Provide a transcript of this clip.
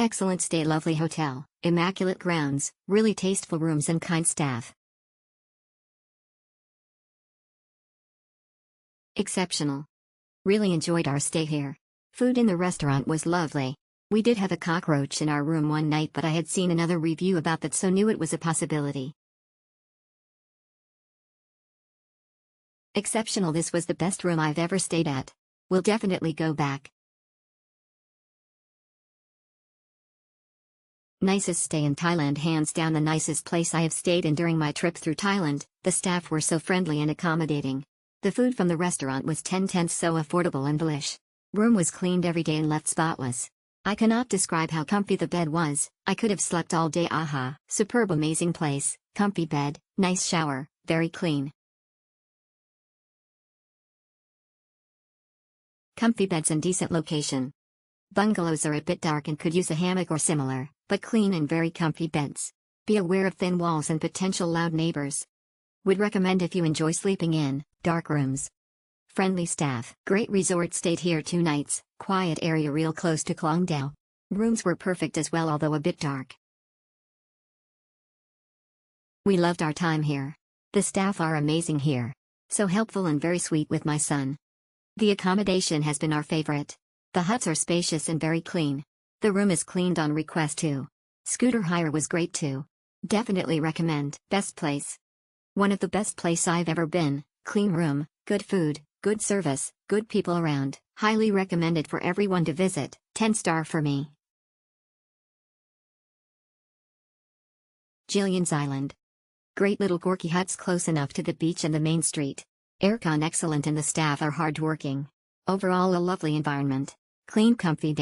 Excellent stay, lovely hotel, immaculate grounds, really tasteful rooms and kind staff. Exceptional. Really enjoyed our stay here. Food in the restaurant was lovely. We did have a cockroach in our room one night, but I had seen another review about that, so knew it was a possibility. Exceptional. This was the best room I've ever stayed at. We'll definitely go back. Nicest stay in Thailand, hands down the nicest place I have stayed in during my trip through Thailand. The staff were so friendly and accommodating. The food from the restaurant was 10/10, so affordable and delish. Room was cleaned every day and left spotless. I cannot describe how comfy the bed was. I could have slept all day. Aha. Superb, amazing place, comfy bed, nice shower, very clean. Comfy beds and decent location. Bungalows are a bit dark and could use a hammock or similar, but clean and very comfy beds. Be aware of thin walls and potential loud neighbors. Would recommend if you enjoy sleeping in dark rooms. Friendly staff. Great resort, stayed here 2 nights, quiet area real close to Koh Lanta. Rooms were perfect as well, although a bit dark. We loved our time here. The staff are amazing here. So helpful and very sweet with my son. The accommodation has been our favorite. The huts are spacious and very clean. The room is cleaned on request too. Scooter hire was great too. Definitely recommend. Best place. One of the best place I've ever been. Clean room, good food, good service, good people around. Highly recommended for everyone to visit. 10-star for me. Jillian's Island. Great little quirky huts close enough to the beach and the main street. Aircon excellent and the staff are hardworking. Overall a lovely environment. Clean, comfy.